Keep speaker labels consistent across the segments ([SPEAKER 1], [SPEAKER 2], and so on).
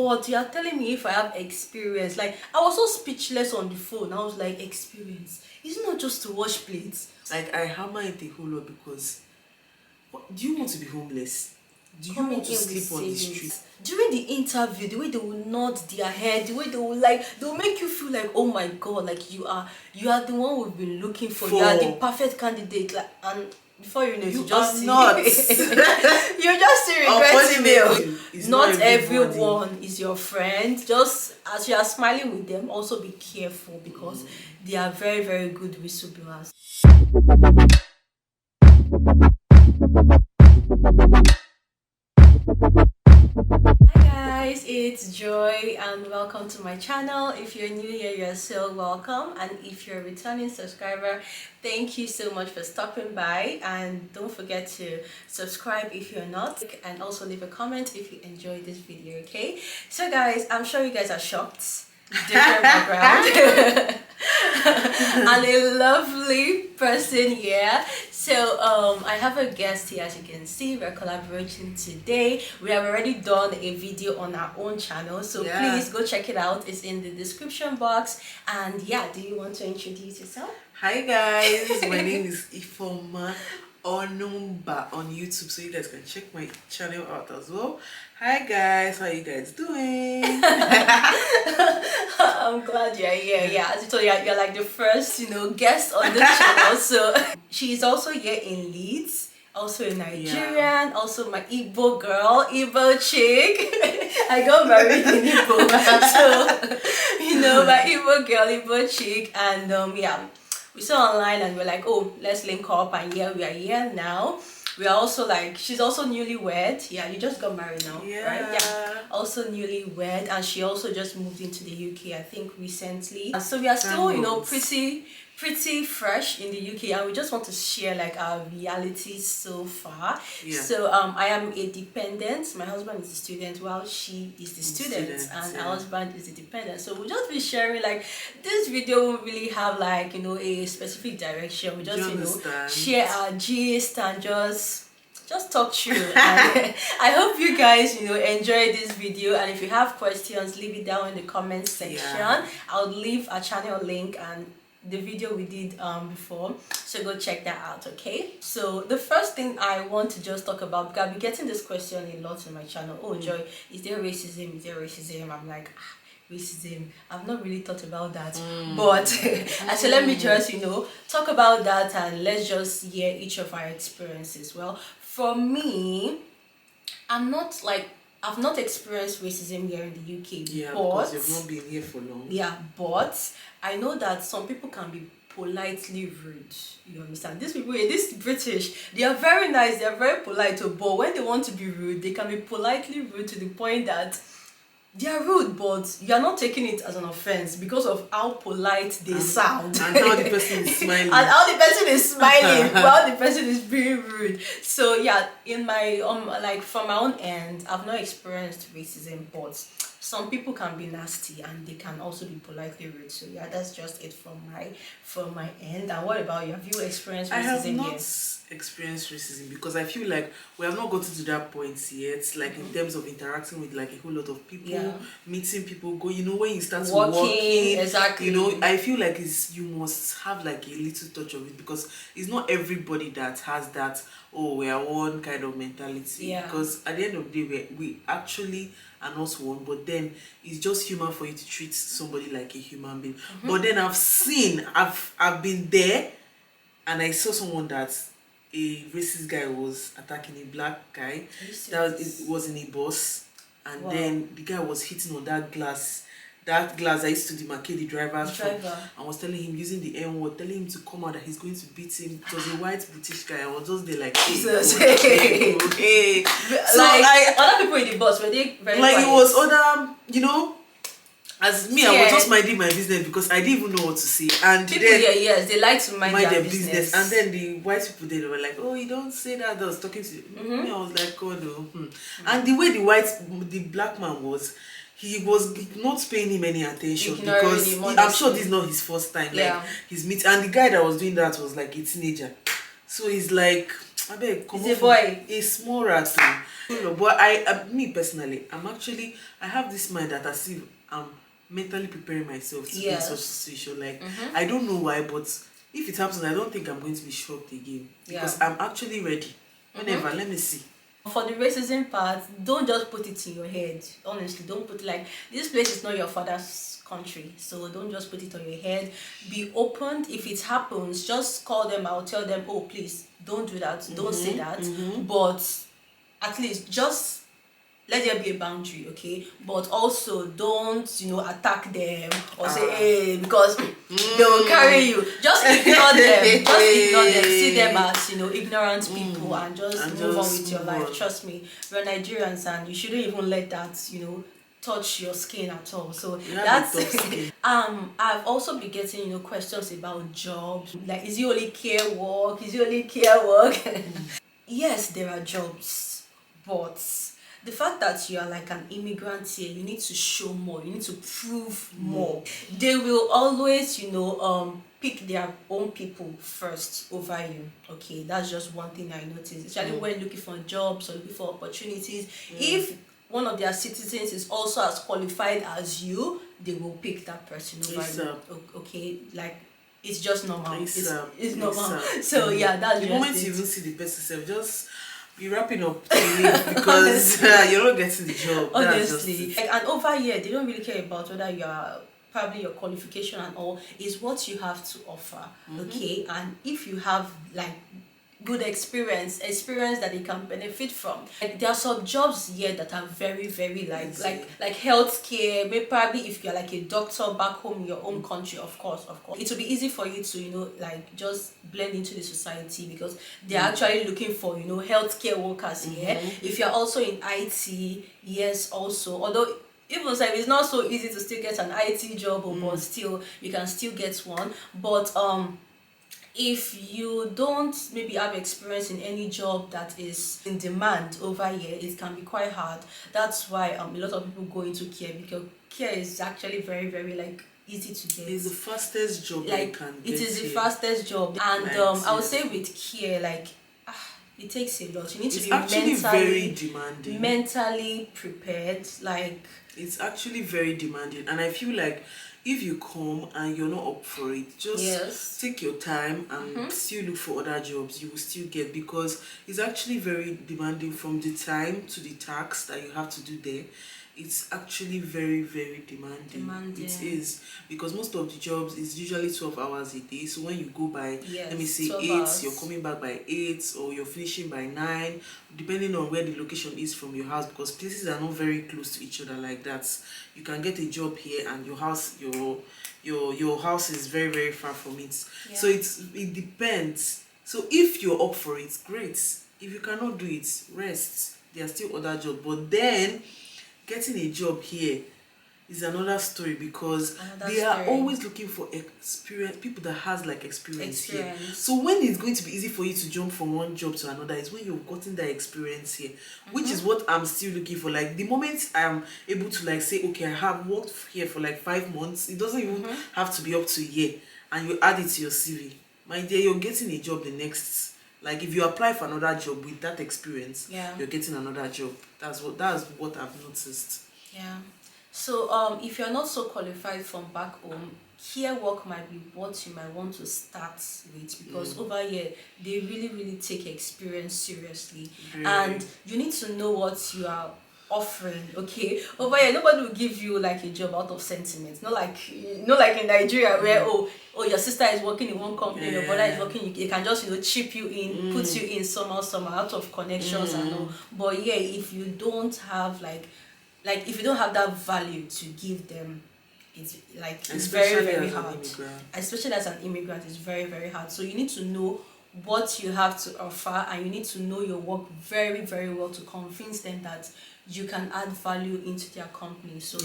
[SPEAKER 1] God, you are telling me if I have experience. Like, I was so speechless on the phone. I was like, experience? It's not just to wash plates.
[SPEAKER 2] Like, I hammer it a whole lot because, do you want to be homeless? Do you
[SPEAKER 1] Coming
[SPEAKER 2] want to
[SPEAKER 1] in
[SPEAKER 2] sleep
[SPEAKER 1] with
[SPEAKER 2] on the
[SPEAKER 1] savings.
[SPEAKER 2] street?
[SPEAKER 1] During the interview, the way they will nod their head, the way they will like, they'll make you feel like, oh my God, like you are the one we've been looking for. You are the perfect candidate. Like, and before you know it, you just see
[SPEAKER 2] not.
[SPEAKER 1] you just see regret email. Not everyone is your friend. Just as you are smiling with them, also be careful because they are very, very good whistleblowers. Hi guys, it's Joy and welcome to my channel. If you're new here, you're so welcome, and if you're a returning subscriber, thank you so much for stopping by, and don't forget to subscribe if you're not, and also leave a comment if you enjoyed this video. Okay, so guys, I'm sure you guys are shocked. Different background and a lovely person here. So I have a guest here. As you can see, we're collaborating today. We have already done a video on our own channel, so please go check it out. It's in the description box. And yeah, do you want to introduce yourself?
[SPEAKER 2] Hi guys, my name is Ifeoma on YouTube, so you guys can check my channel out as well. Hi guys, how you guys doing?
[SPEAKER 1] I'm glad you're here. Yeah, as you told, you're like the first, guest on the channel. So she's also here in Leeds, also a Nigerian, also my Igbo girl, Igbo chick. I got married in Igbo, so my Igbo girl, Igbo chick, and yeah, we saw online and we're like, oh, let's link up, and yeah, we are here now. We are also like, she's also newlywed. Yeah, you just got married now, right? Yeah, also newlywed, and she also just moved into the UK, I think, recently. So we are still, pretty fresh in the UK, and we just want to share like our realities so far. So I am a dependent. My husband is a student while she is the student, and our husband is a dependent. So we'll just be sharing, like, this video won't really have like a specific direction. We just share our gist and just talk through. And I hope you guys enjoy this video, and if you have questions, leave it down in the comment section. I'll leave a channel link and the video we did before, so go check that out. Okay, so the first thing I want to just talk about, because I've been getting this question a lot on my channel. Oh Joy, is there racism? I'm like, racism, I've not really thought about that, but I said let me just talk about that, and let's just hear each of our experiences. Well, for me, I've not experienced racism here in the UK.
[SPEAKER 2] Yeah,
[SPEAKER 1] but
[SPEAKER 2] because you've not been here for long. Yeah,
[SPEAKER 1] but I know that some people can be politely rude. You understand? These people, this British, they are very nice, they are very polite, but when they want to be rude, they can be politely rude to the point that they are rude, but you are not taking it as an offense because of how polite they sound.
[SPEAKER 2] And how the person is smiling.
[SPEAKER 1] And how the person is smiling while the person is being rude. So yeah, in my like from my own end, I've not experienced racism, but some people can be nasty and they can also be politely rude. So yeah, that's just it from my end. And what about you? Have you experienced racism?
[SPEAKER 2] I have not experienced racism because I feel like we have not gotten to that point yet. Like in terms of interacting with like a whole lot of people, meeting people, when you start walking,
[SPEAKER 1] exactly.
[SPEAKER 2] I feel like you must have like a little touch of it, because it's not everybody that has that. Oh, we are one kind of mentality. Yeah. Because at the end of the day, we actually are not one, but then it's just human for you to treat somebody like a human being. But then I've been there, and I saw someone that a racist guy was attacking a black guy. It was in a bus, and then the guy was hitting on that glass I used to demarcate the driver's from, and was telling him, using the N word, telling him to come out, that he's going to beat him. It was a white British guy. I was just there like, hey. So
[SPEAKER 1] like other people in the bus, were they very
[SPEAKER 2] like
[SPEAKER 1] quiet?
[SPEAKER 2] It was other, as me, I was just minding my business because I didn't even know what to say. And
[SPEAKER 1] people
[SPEAKER 2] then
[SPEAKER 1] they like to mind their business.
[SPEAKER 2] And then the white people, they were like, oh, you don't say that. I was talking to me. I was like, oh no. And the way the black man was, he was not paying him any attention, because I'm sure this is not his first time. Like he's meeting, and the guy that was doing that was like a teenager. So he's like, I beg, come
[SPEAKER 1] It's a boy.
[SPEAKER 2] A small rat. But me personally, I have this mind that as if I'm mentally preparing myself to be in such a situation. Like, I don't know why, but if it happens, I don't think I'm going to be shocked again. Because I'm actually ready. Whenever, let me see.
[SPEAKER 1] For the racism part, don't just put it in your head. Honestly, don't put like, this place is not your father's country, so don't just put it on your head. Be open. If it happens, just call them out, tell them, oh please, don't do that, don't say that. But at least just let there be a boundary, okay? But also don't, attack them or say, hey, because they will carry you. Just ignore them. Just ignore them. See them as, ignorant people and just move on with your life. Trust me, we're Nigerians and you shouldn't even let that, touch your skin at all. So that's I've also been getting, questions about jobs. Like, is it only care work? Is it only care work? Yes, there are jobs, but the fact that you are like an immigrant here, you need to show more, you need to prove more. They will always, pick their own people first over you. Okay, that's just one thing I noticed, especially when looking for jobs or looking for opportunities. If one of their citizens is also as qualified as you, they will pick that person over you. Okay, like, it's just normal. It's normal. So yeah, that's the
[SPEAKER 2] moment you even see the person, just be wrapping up to leave because you're not getting the job.
[SPEAKER 1] Honestly, and over here they don't really care about whether you are probably your qualification and all. Is what you have to offer. Okay, and if you have like good experience that they can benefit from. Like, there are some jobs here that are very, very like healthcare. Maybe probably if you're like a doctor back home in your own country, of course, it will be easy for you to like just blend into the society because they're actually looking for healthcare workers here. If you're also in IT, yes, also, although even so, it's not so easy to still get an IT job, but still you can still get one. But if you don't maybe have experience in any job that is in demand over here, it can be quite hard. That's why a lot of people go into care, because care is actually very, very like easy to get.
[SPEAKER 2] It's the fastest job you can get.
[SPEAKER 1] It is the fastest job, and I would say with care, like it takes a lot. You need to be
[SPEAKER 2] very demanding,
[SPEAKER 1] mentally prepared. Like,
[SPEAKER 2] it's actually very demanding, and I feel like if you come and you're not up for it, just take your time and still look for other jobs you will still get, because it's actually very demanding from the time to the tax that you have to do there. It's actually very, very demanding. It is, because most of the jobs is usually 12 hours a day. So when you go by, let me say 8 hours. You're coming back by 8, or you're finishing by 9, depending on where the location is from your house, because places are not very close to each other like that. You can get a job here and your house is very, very far from it. So it depends. So if you're up for it, great. If you cannot do it, rest. There are still other jobs, but then getting a job here is another story, because they are always looking for experience, people that has like experience here. So when it's going to be easy for you to jump from one job to another is when you've gotten that experience here, which is what I'm still looking for. Like, the moment I'm able to like say, okay, I have worked here for like 5 months, it doesn't even have to be up to a year, and you add it to your CV, my dear, you're getting a job the next. Like, if you apply for another job with that experience, you're getting another job. That's what I've noticed.
[SPEAKER 1] Yeah. So if you're not so qualified from back home, care work might be what you might want to start with, because over here they really, really take experience seriously. And you need to know what you are offering. Okay, over here nobody will give you like a job out of sentiment. Not like in Nigeria where your sister is working in one company, your brother is working, they can just chip you in, put you in somehow out of connections and all. But yeah, if you don't have if you don't have that value to give them, it's very, very hard. Especially as an immigrant, it's very, very hard. So you need to know what you have to offer, and you need to know your work very, very well to convince them that you can add value into their company. So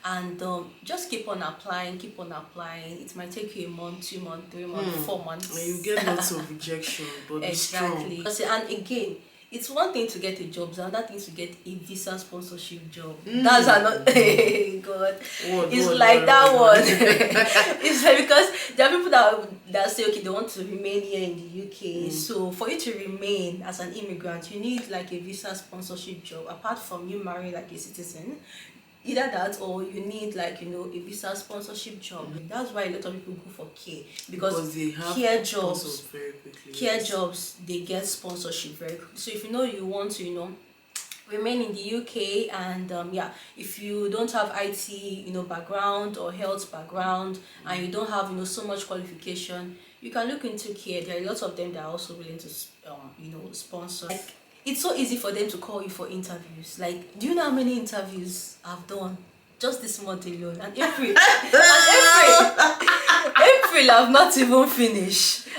[SPEAKER 1] and just keep on applying. It might take you a month, 2 months, 3 months, 4 months,
[SPEAKER 2] and you get lots of rejection, but
[SPEAKER 1] exactly. And again, it's one thing to get a job, it's another thing to get a visa sponsorship job. That's another God. It's like that one. It's like, because there are people that say, okay, they want to remain here in the UK. So for you to remain as an immigrant, you need like a visa sponsorship job, apart from you marrying like a citizen. Either that, or you need like, you know, a visa sponsorship job. That's why a lot of people go for care, because
[SPEAKER 2] they have
[SPEAKER 1] care jobs
[SPEAKER 2] very quickly.
[SPEAKER 1] Care jobs, they get sponsorship very quickly. So if you know you want to, you know, remain in the UK, and if you don't have IT, you know, background or health background, and you don't have, you know, so much qualification, you can look into care. There are lots of them that are also willing to you know, sponsor. Like, it's so easy for them to call you for interviews. Like, do you know how many interviews I've done just this month alone? And April, April I've not even finished.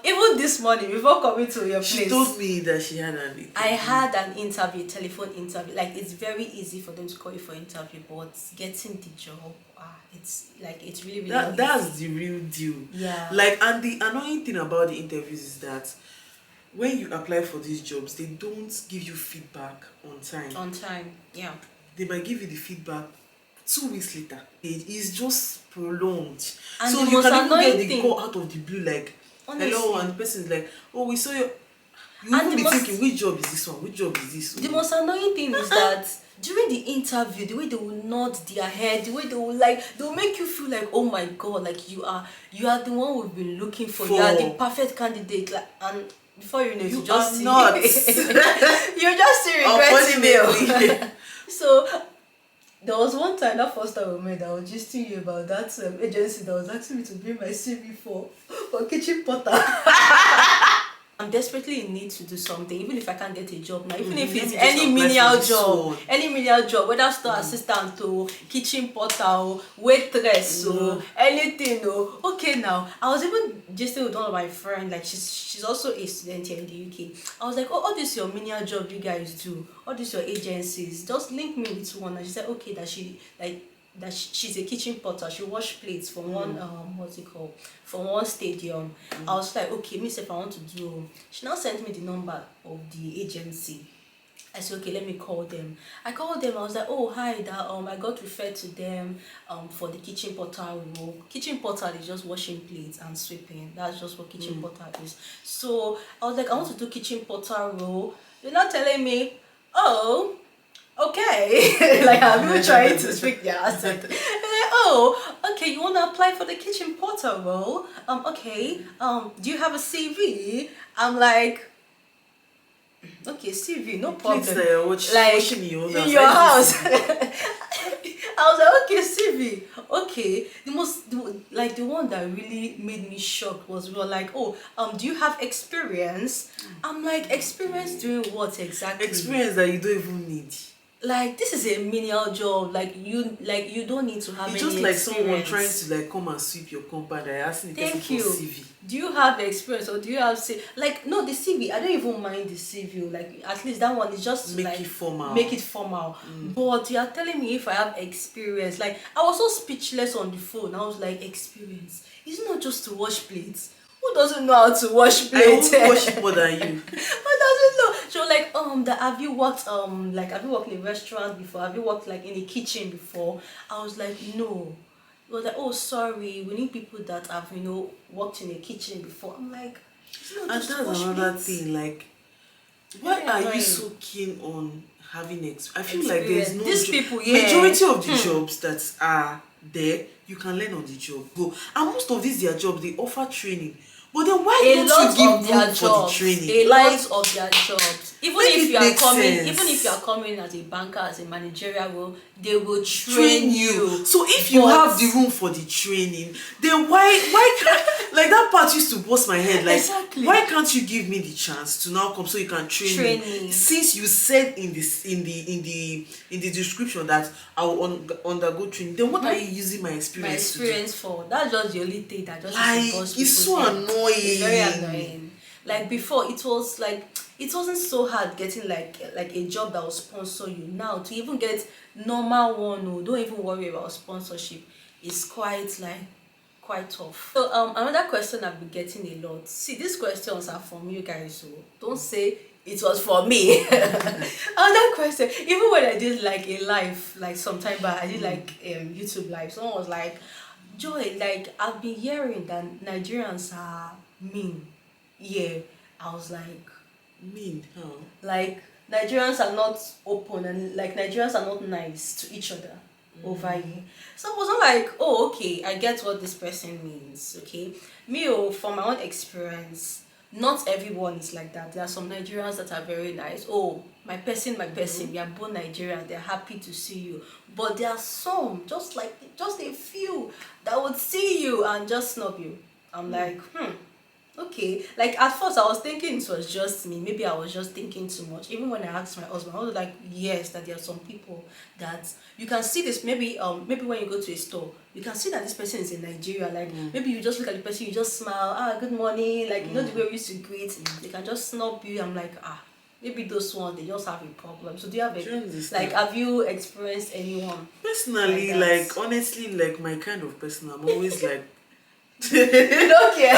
[SPEAKER 1] Even this morning, before coming to your place,
[SPEAKER 2] she told me that she had an interview.
[SPEAKER 1] I had an interview, telephone interview. Like, it's very easy for them to call you for interview, but getting the job, it's like, it's really
[SPEAKER 2] that's the real deal.
[SPEAKER 1] Yeah.
[SPEAKER 2] Like, and the annoying thing about the interviews is that when you apply for these jobs, they don't give you feedback on time.
[SPEAKER 1] On time, yeah.
[SPEAKER 2] They might give you the feedback 2 weeks later. It is just prolonged.
[SPEAKER 1] And
[SPEAKER 2] so you can even get the call out of the blue, like, honestly, hello, and the person is like, oh, we saw you. You will be thinking, which job is this one? Which job is this one?
[SPEAKER 1] The most annoying thing is that during the interview, the way they will nod their head, the way they will make you feel like, oh my God, like you are the one we've been looking for. You are the perfect candidate. Like, and before you know it, you just see
[SPEAKER 2] not.
[SPEAKER 1] You're just regretting it. So there was one time, that first time we met, I was just telling you about that agency that was asking me to bring my CV for kitchen potter. I'm desperately in need to do something, even if I can't get a job now, even if it's any menial job, whether store assistant or kitchen porter or waitress or anything. Okay, now I was even just with one of my friends, like she's also a student here in the UK. I was like, oh, all this your menial job you guys do, all this your agencies, just link me with one. And she said, okay, she's a kitchen porter. She wash plates from one from one stadium. I was like, okay, me say if I want to do. She now sent me the number of the agency. I said, okay, let me call them. I called them. I was like, oh, hi, that I got referred to them for the kitchen porter role. Kitchen porter is just washing plates and sweeping. That's just what kitchen porter is. So I was like, I want to do kitchen porter role. They're not telling me, oh, okay. Like, I'm even trying to speak their accent. They're like, oh, okay, you want to apply for the kitchen porter role? Okay. Do you have a CV? I'm like, okay, CV, no problem.
[SPEAKER 2] Washing in
[SPEAKER 1] your house. I was like, okay, CV. Okay. The one that really made me shocked was, we were like, oh, do you have experience? I'm like, experience doing what exactly?
[SPEAKER 2] Experience that you don't even need.
[SPEAKER 1] Like, this is a menial job. You don't need to have any experience.
[SPEAKER 2] It's just like someone trying to like come and sweep your compound. I asking the person for CV.
[SPEAKER 1] Do you have the experience, or do you have no, the CV? I don't even mind the CV. Like, at least that one is just
[SPEAKER 2] make it formal.
[SPEAKER 1] Make it formal. But you are telling me if I have experience. Like, I was so speechless on the phone. I was like, experience? It's not just to wash plates. Who doesn't know how to wash plates?
[SPEAKER 2] I won't wash more than you.
[SPEAKER 1] Who doesn't know? So like, have you worked have you worked in a restaurant before? Have you worked like in a kitchen before? I was like, no. It was like, oh, sorry, we need people that have, you know, worked in a kitchen before. I'm like,
[SPEAKER 2] and that's another thing. Like, why are you so keen on having I feel like there's no majority of the jobs that are there, you can learn on the job. And most of these their jobs, they offer training. But then why don't you give room for the training?
[SPEAKER 1] A lot of their jobs. Even if you are coming as a banker, as a managerial role, they will train you.
[SPEAKER 2] So if you have the room for the training, then why can't, like, that part used to bust my head. Like, exactly. Why can't you give me the chance to now come so you can train me? Since you said in the description that I will undergo training, then what are you using my experience
[SPEAKER 1] for? That's just the only thing that just
[SPEAKER 2] it's so annoying.
[SPEAKER 1] It's very annoying. Like, before, it wasn't so hard getting like a job that will sponsor you. Now, to even get normal one, don't even worry about sponsorship. It's quite tough. So another question I've been getting a lot. See, these questions are from you guys, so don't say it was for me. Another question, even when I did like a live, like some time back, I did like YouTube live, someone was like, Joy, like I've been hearing that Nigerians are mean. Yeah. I was like,
[SPEAKER 2] Mean, how?
[SPEAKER 1] like Nigerians are not open and like Nigerians are not nice to each other over here. So I was not like, oh okay, I get what this person means. Okay. Me from my own experience, not everyone is like that. There are some Nigerians that are very nice. Oh, my person, we are both Nigerian, they're happy to see you. But there are some, just a few, that would see you and just snub you. I'm like, okay. Like at first I was thinking it was just me, maybe I was just thinking too much. Even when I asked my husband, I was like, yes, that there are some people that you can see this. Maybe when you go to a store, you can see that this person is in Nigeria. Like maybe you just look at the person, you just smile, good morning, like you know the way we used to greet. They can just snub you. I'm like, maybe those ones, they just have a problem. So do you have have you experienced anyone
[SPEAKER 2] personally, like honestly, like my kind of person, I'm always like
[SPEAKER 1] you don't care.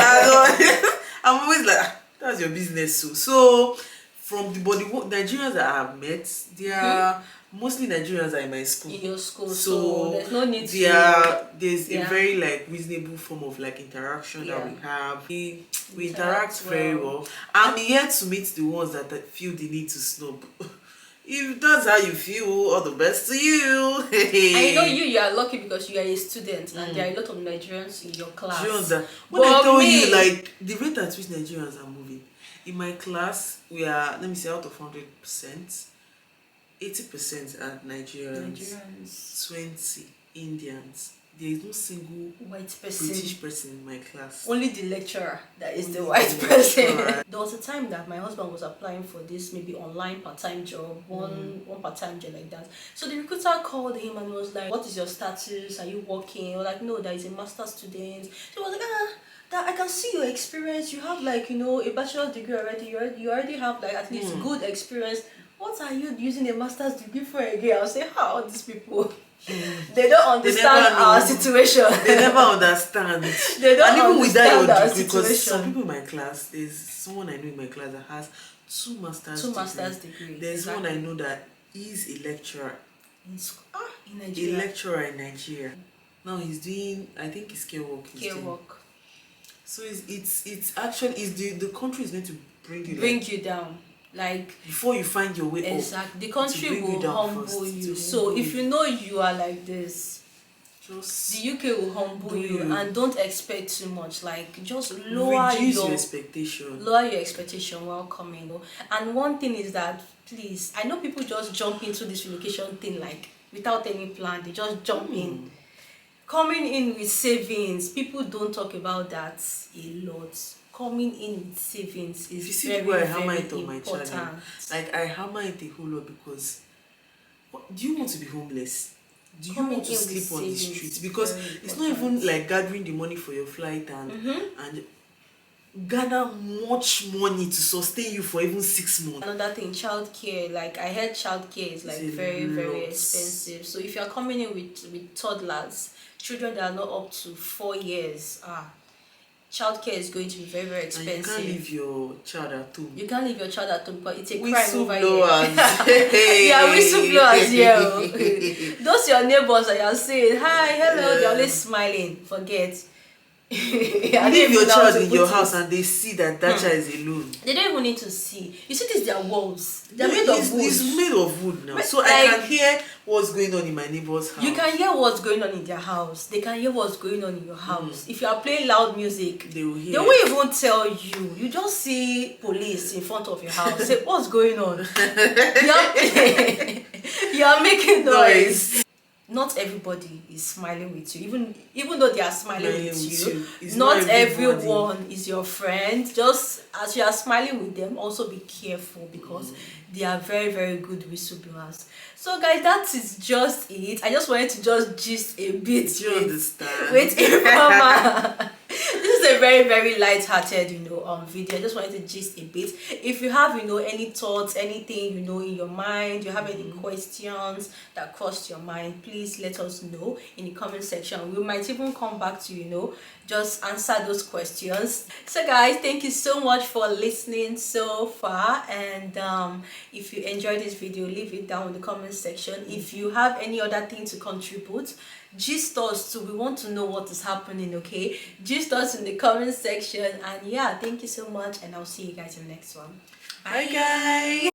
[SPEAKER 2] I'm always like, that's your business. So from the body Nigerians that I've met, they are mostly Nigerians are in my school.
[SPEAKER 1] In your school, so there's no need
[SPEAKER 2] there's a very like reasonable form of like interaction that we have. We interact very well. I'm yet to meet the ones that feel the need to snub. If that's how you feel, all the best to you.
[SPEAKER 1] I know you are lucky because you are a student and there are a lot of Nigerians in your class.
[SPEAKER 2] Do you understand? When I tell you, like, the rate at which Nigerians are moving, in my class, we are, let me say, out of 100%, 80% are Nigerians, 20 Indians. There is no single
[SPEAKER 1] white person,
[SPEAKER 2] British person in my class.
[SPEAKER 1] Only the lecturer that is the white person. There was a time that my husband was applying for this maybe online part-time job, one part-time job like that. So the recruiter called him and was like, what is your status? Are you working? Or like, no, that is a master's student. So I was like, that I can see your experience. You have like, a bachelor's degree already. You already have like at least good experience. What are you using a master's degree for again? I'll say, how are these people? They don't understand our situation.
[SPEAKER 2] They never understand.
[SPEAKER 1] They don't
[SPEAKER 2] and even with that,
[SPEAKER 1] our
[SPEAKER 2] degree, because
[SPEAKER 1] situation.
[SPEAKER 2] some people in my class, there's someone I know in my class that has two master's degrees. There's one I know that is a lecturer
[SPEAKER 1] in Nigeria.
[SPEAKER 2] A lecturer in Nigeria. Now he's doing, I think it's care work. So it's actually the country is going to bring you
[SPEAKER 1] down. Like
[SPEAKER 2] before you find your way
[SPEAKER 1] up, the country will humble you. So if you know you are like this, the UK will humble you and don't expect too much. Like just lower your
[SPEAKER 2] expectation.
[SPEAKER 1] Lower your expectation while coming. And one thing is that please, I know people just jump into this relocation thing like without any plan. They just jump in. Coming in with savings, people don't talk about that a lot. Coming in with savings is very, very important.
[SPEAKER 2] Like I hammer it a whole lot because do you want to be homeless? Do you want to sleep on the streets? Because it's not even like gathering the money for your flight and gather much money to sustain you for even 6 months.
[SPEAKER 1] Another thing, childcare. Like I heard childcare is like very, very expensive. So if you are coming in with toddlers, children that are not up to 4 years, childcare is going to be very, very expensive.
[SPEAKER 2] And you can't leave your child at home.
[SPEAKER 1] You can't leave your child at home, but it's a crime over here.
[SPEAKER 2] Yeah,
[SPEAKER 1] whistleblowers here. Those your neighbors that are saying, hi, hello, they're always smiling. Forget.
[SPEAKER 2] Leave your child in your house and they see that child is alone.
[SPEAKER 1] They don't even need to see. You see, these their walls. They're made of wood.
[SPEAKER 2] It's made of wood now. So like, I can hear what's going on in my neighbor's house.
[SPEAKER 1] You can hear what's going on in their house. They can hear what's going on in your house. If you are playing loud music,
[SPEAKER 2] they will hear.
[SPEAKER 1] They won't even tell you. You just see police in front of your house. Say, what's going on? You are making noise. Not everybody is smiling with you, even though they are smiling with you. Not everyone is your friend. Just as you are smiling with them, also be careful because they are very, very good whistleblowers. So guys, that is just it. I just wanted to just gist a bit
[SPEAKER 2] Do you understand?
[SPEAKER 1] with Ifeoma. This is is a very, very light-hearted, video. I just wanted to gist a bit. If you have, any thoughts, anything, in your mind, you have any questions that crossed your mind, please let us know in the comment section. We might even come back to, just answer those questions. So guys, thank you so much for listening so far, and if you enjoyed this video, leave it down in the comment section. If you have any other thing to contribute, gist us too. We want to know what is happening, okay? Gist us in the comment section. And yeah, thank you so much, and I'll see you guys in the next one.
[SPEAKER 2] Bye guys.